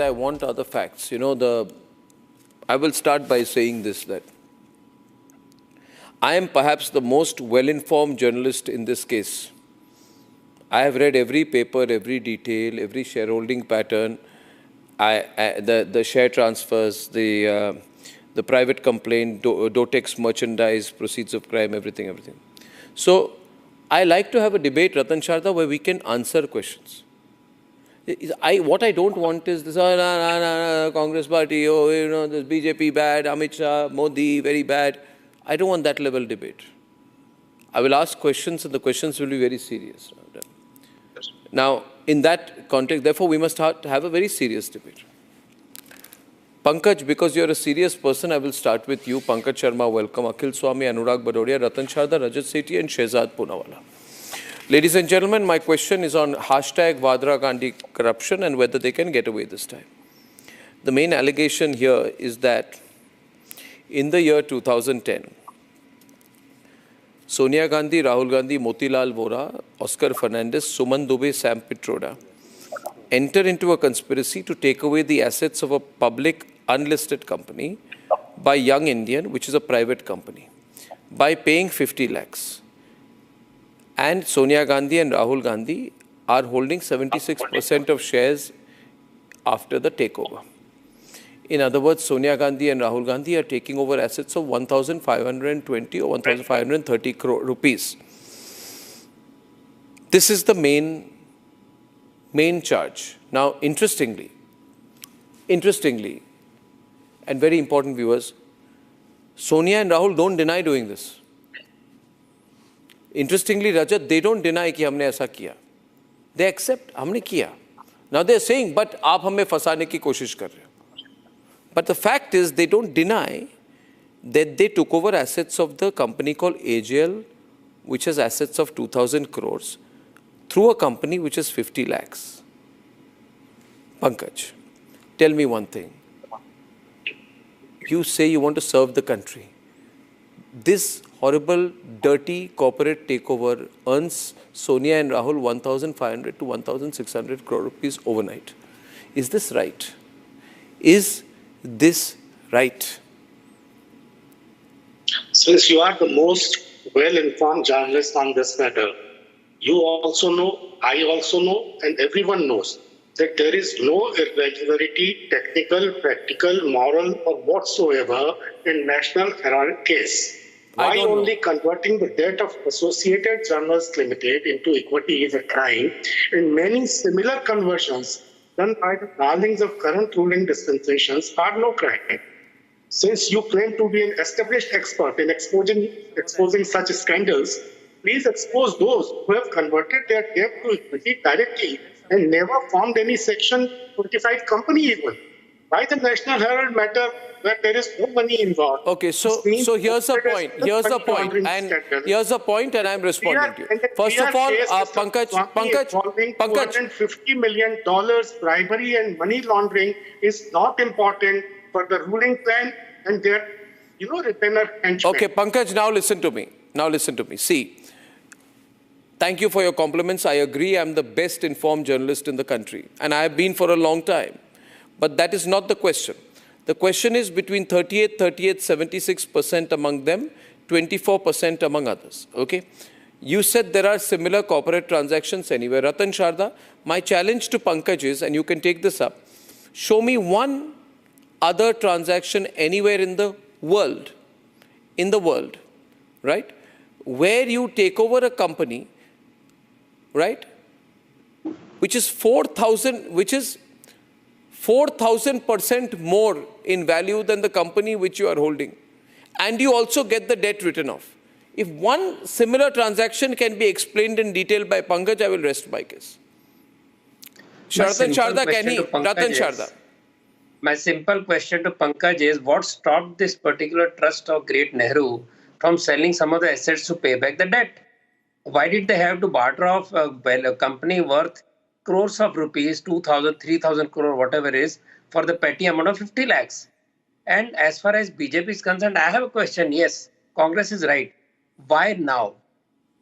I want other facts. I will start by saying this, that I am perhaps the most well-informed journalist in this case. I have read every paper, every detail, every shareholding pattern, the share transfers, the private complaint, Dotex merchandise, proceeds of crime, everything. So I like to have a debate, Ratan Sharda, where we can answer questions. What I don't want is this, Congress party, this BJP bad, Amit Shah, Modi, very bad. I don't want that level debate. I will ask questions and the questions will be very serious. Now, in that context, therefore, we must have a very serious debate. PANKAJ, because you're a serious person, I will start with you. PANKAJ Sharma, welcome. Akhil Swami, Anurag Badodia, Ratan Sharda, Rajat Sethi and Shehzad Poonawala. Ladies and gentlemen, my question is on hashtag Vadra Gandhi corruption and whether they can get away this time. The main allegation here is that in the year 2010, Sonia Gandhi, Rahul Gandhi, Motilal Vora, Oscar Fernandez, Suman Dubey, Sam Pitroda enter into a conspiracy to take away the assets of a public unlisted company by Young Indian, which is a private company, by paying 50 lakhs. And Sonia Gandhi and Rahul Gandhi are holding 76% of shares after the takeover. In other words, Sonia Gandhi and Rahul Gandhi are taking over assets of 1,520 or 1,530 crore rupees. This is the main charge. Now, interestingly, and very important viewers, Sonia and Rahul don't deny doing this. Interestingly, Rajat, they don't deny कि हमने ऐसा किया. They accept, हमने किया. Now they are saying, but आप हमें फंसाने की कोशिश कर रहे हो. But the fact is, they don't deny that they took over assets of the company called AGL, which has assets of 2,000 crores, through a company which is 50 lakhs. PANKAJ, tell me one thing. You say you want to serve the country. This horrible, dirty corporate takeover earns Sonia and Rahul 1,500 to 1,600 crore rupees overnight. Is this right? Is this right? Since you are the most well-informed journalist on this matter, you also know, I also know, and everyone knows that there is no irregularity, technical, practical, moral, or whatsoever in National Herald case. Why only converting the debt of Associated Journalists Limited into equity is a crime, and many similar conversions done by the darlings of current ruling dispensations are no crime. Since you claim to be an established expert in exposing such scandals, please expose those who have converted their debt to equity directly and never formed any Section 25 company even. Why the National Herald matter where there is no money involved? Okay, so here's the point, and I'm responding to you. First of all, Pankaj, $250 million bribery and money laundering is not important for the ruling plan and their, retainer henchmen. Okay, Pankaj, now listen to me. See, thank you for your compliments. I agree, I'm the best informed journalist in the country, and I have been for a long time. But that is not the question. The question is between 76% among them, 24% among others. Okay? You said there are similar corporate transactions anywhere. Ratan Sharda, my challenge to Pankaj is, and you can take this up, show me one other transaction anywhere in the world, right, where you take over a company, right, which is 4,000% more in value than the company which you are holding, and you also get the debt written off. If one similar transaction can be explained in detail by Pankaj, I will rest my case. Ratan Sharda, Ratan Sharda. My simple question to Pankaj is, what stopped this particular trust of Great Nehru from selling some of the assets to pay back the debt? Why did they have to barter off a company worth crores of rupees, 2,000, 3,000 crore, whatever it is, for the petty amount of 50 lakhs? And as far as BJP is concerned, I have a question. Yes, Congress is right. Why now?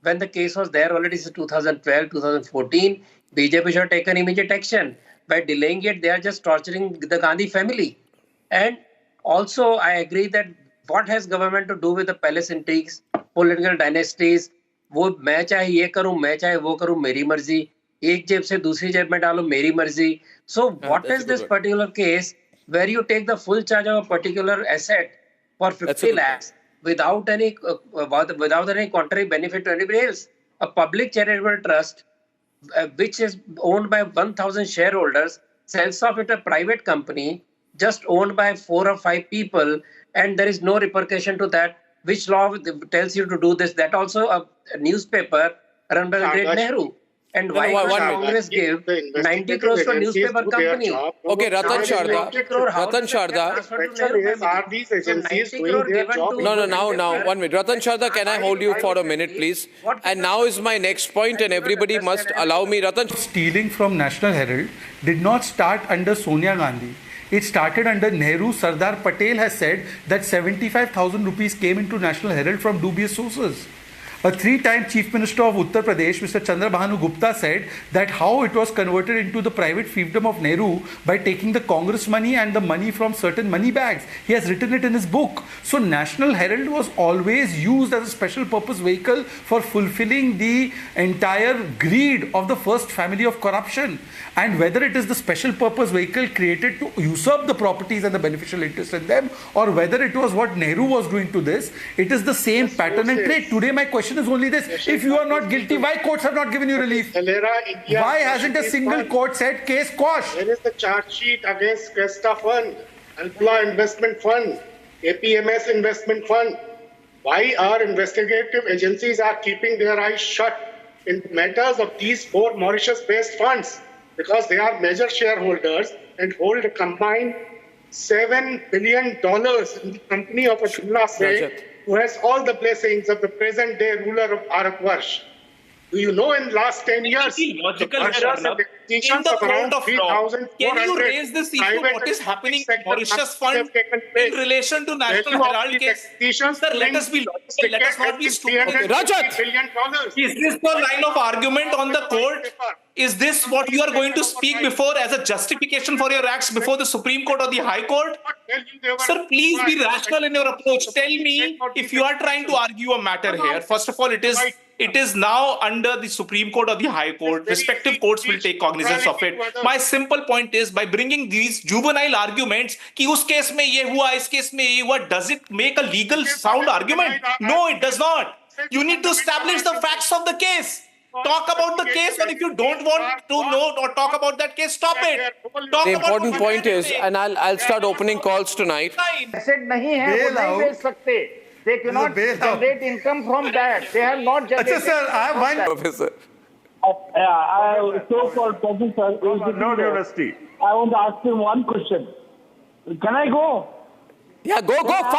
When the case was there already since 2012, 2014, BJP should have taken immediate action. By delaying it, they are just torturing the Gandhi family. And also, I agree that what has government to do with the palace intrigues, political dynasties? वो मैं चाहे ये करूं, मैं चाहे वो करूं, मेरी मर्जी, एक जेब से दूसरी जेब में डालो, मेरी मर्जी. So what is this particular case where you take the full charge of a particular asset for 50 lakhs without any contrary benefit to anybody else? A public charitable trust which is owned by 1,000 shareholders, sells off it a private company, just owned by 4 or 5 people, and there is no repercussion to that. Which law tells you to do this? That also a newspaper run by the great Nehru. And why does Congress give 90 crores to a newspaper company? Okay, Ratan Sharda. Are these agencies doing their job? No, now, 1 minute. Ratan Sharda, can I hold you for a minute, please? And now is my next point, and everybody must allow me. Ratan. Stealing from National Herald did not start under Sonia Gandhi. It started under Nehru. Sardar Patel has said that 75,000 rupees came into National Herald from dubious sources. A 3-time Chief Minister of Uttar Pradesh, Mr. Chandrabhanu Gupta, said that how it was converted into the private fiefdom of Nehru by taking the Congress money and the money from certain money bags. He has written it in his book. So National Herald was always used as a special purpose vehicle for fulfilling the entire greed of the first family of corruption. And whether it is the special purpose vehicle created to usurp the properties and the beneficial interest in them, or whether it was what Nehru was doing to this, it is the same pattern and trait. Today my question is only this: if you are not guilty, why courts have not given you relief? Why hasn't a single court said case quash? There is the charge sheet against Cresta Fund, Alpla Investment Fund, APMS Investment Fund. Why our investigative agencies are keeping their eyes shut in matters of these 4 Mauritius-based funds? Because they are major shareholders and hold a combined $7 billion in the company of Atullah Sheikh, who has all the blessings of the present-day ruler of Bharatvarsh. Do you know in last 10 years, logical in the court of law, can you raise this issue? What is happening in Mauritius Fund in relation to National Herald case? Sir, let us be logical. Let us not be stupid. Rajat! Is this your line of argument on the court? Is this what you are going to speak before as a justification for your acts before the Supreme Court or the High Court? Sir, please be rational in your approach. Tell me if you are trying to argue a matter here. First of all, it is now under the Supreme Court or the High Court. Respective courts will take cognizance of it. My simple point is, by bringing these juvenile arguments, कि उस case में ये हुआ, इस case में ये हुआ, does it make a legal sound argument? No, it does not. You need to establish the facts of the case. Talk about the case, or if you don't want to know or talk about that case, stop it. The important point is, and I'll start opening calls tonight. Asset नहीं है, वो नहीं बेच सकते. They cannot generate income from that. They have not generated. Sir, I have one. Professor. So-called professor is no university. I want to ask you one question. Can I go? Yeah, go fast.